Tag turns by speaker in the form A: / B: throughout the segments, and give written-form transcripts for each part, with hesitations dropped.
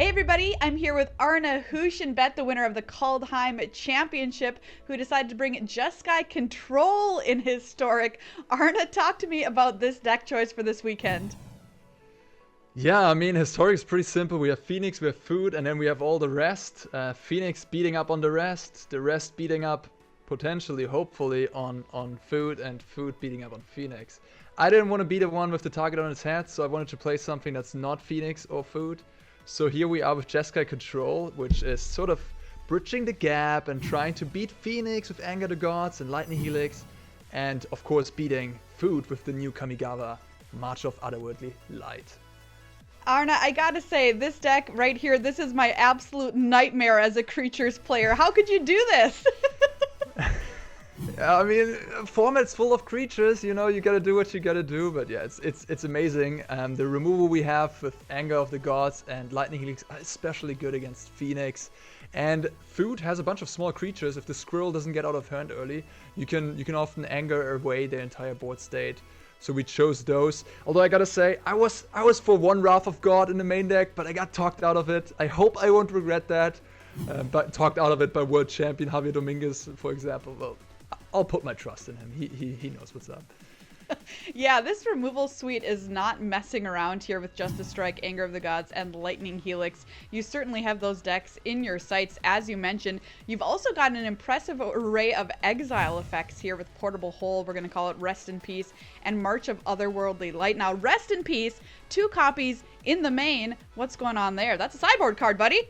A: Hey everybody, I'm here with Arne Huschenbeth, the winner of the Kaldheim Championship, who decided to bring Jeskai Control in Historic. Arne, talk to me about this deck choice for this weekend.
B: Yeah, I mean, Historic is pretty simple. We have Phoenix, we have Food, and then we have all the rest. Phoenix beating up on the rest beating up, potentially, hopefully, on Food, and Food beating up on Phoenix. I didn't want to be the one with the target on its head, so I wanted to play something that's not Phoenix or Food. So here we are with Jeskai Control, which is sort of bridging the gap and trying to beat Phoenix with Anger the Gods and Lightning Helix, and of course beating Food with the new Kamigawa, March of Otherworldly Light.
A: Arne, I gotta say, this deck right here, this is my absolute nightmare as a creatures player. How could you do this?
B: I mean, format's full of creatures, you know, you gotta do what you gotta do, but yeah, it's amazing. The removal we have with Anger of the Gods and Lightning Helix are especially good against Phoenix. And Food has a bunch of small creatures. If the squirrel doesn't get out of hand early, you can often anger away their entire board state. So we chose those. Although I gotta say, I was for one Wrath of God in the main deck, but I got talked out of it. I hope I won't regret that. But talked out of it by world champion Javier Dominguez, for example. Well, I'll put my trust in him. He knows what's up.
A: Yeah, this removal suite is not messing around here with Justice Strike, Anger of the Gods, and Lightning Helix. You certainly have those decks in your sights, as you mentioned. You've also got an impressive array of exile effects here with Portable Hole, we're going to call it Rest in Peace, and March of Otherworldly Light. Now, Rest in Peace, 2 copies in the main. What's going on there? That's a sideboard card, buddy.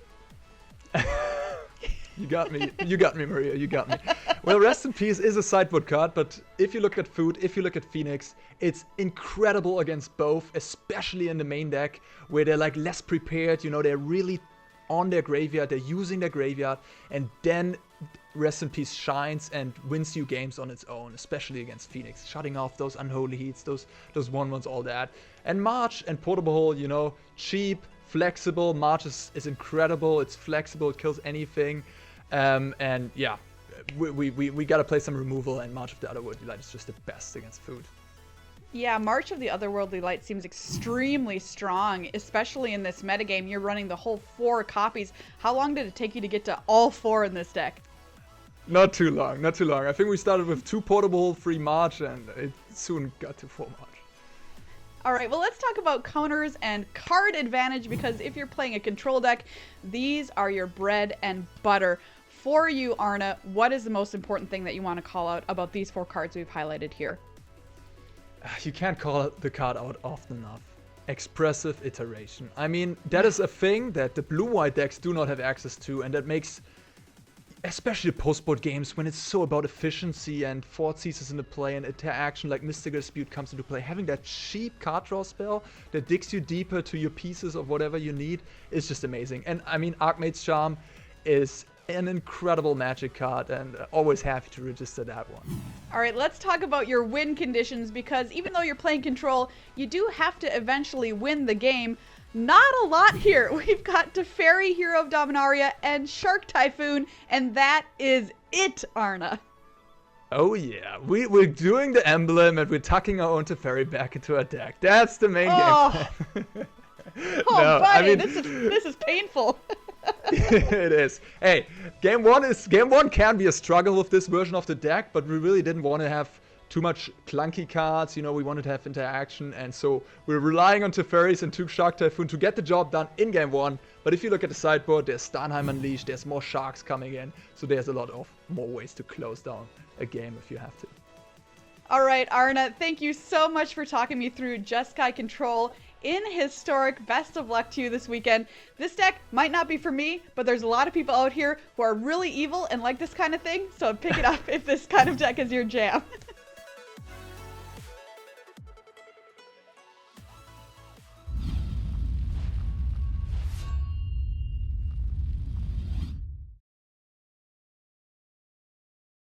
B: You got me. You got me, Maria. You got me. Well, Rest in Peace is a sideboard card, but if you look at Food, if you look at Phoenix, it's incredible against both, especially in the main deck, where they're like less prepared, you know, they're really on their graveyard, they're using their graveyard, and then Rest in Peace shines and wins you games on its own, especially against Phoenix, shutting off those unholy heats, those 1/1s, all that. And March and Portable Hole, you know, cheap, flexible. March is incredible, it's flexible, it kills anything. And yeah, we gotta play some removal, and March of the Otherworldly Light is just the best against Food.
A: Yeah, March of the Otherworldly Light seems extremely strong, especially in this metagame. You're running the whole 4 copies. How long did it take you to get to all 4 in this deck?
B: Not too long, not too long. I think we started with 2 Portable, 3 March, and it soon got to 4 March.
A: All right, well, let's talk about counters and card advantage, because if you're playing a control deck, these are your bread and butter. For you, Arne, what is the most important thing that you want to call out about these 4 cards we've highlighted here?
B: You can't call the card out often enough. Expressive Iteration. I mean, that is a thing that the blue-white decks do not have access to, and that makes, especially post-board games, when it's so about efficiency and Fort Ceases into play and interaction like Mystical Dispute comes into play, having that cheap card draw spell that digs you deeper to your pieces of whatever you need is just amazing. And I mean, Archmage's Charm is an incredible Magic card, and always happy to register that one.
A: All right, let's talk about your win conditions, because even though you're playing control, you do have to eventually win the game. Not a lot here. We've got Teferi, Hero of Dominaria, and Shark Typhoon, and that is it, Arne.
B: Oh yeah, we're doing the emblem, and we're tucking our own Teferi back into our deck. That's the main game plan.
A: Oh,
B: No,
A: buddy,
B: I mean,
A: this is painful.
B: It is. Hey, game one can be a struggle with this version of the deck, but we really didn't want to have too much clunky cards. You know, we wanted to have interaction, and so we're relying on Teferis and 2 Shark Typhoon to get the job done in game 1. But if you look at the sideboard, there's Starnheim Unleashed, there's more sharks coming in, so there's a lot of more ways to close down a game if you have to.
A: All right, Arne, thank you so much for talking me through Jeskai Control in Historic. Best of luck to you this weekend. This deck might not be for me, but there's a lot of people out here who are really evil and like this kind of thing, so pick it up if this kind of deck is your jam.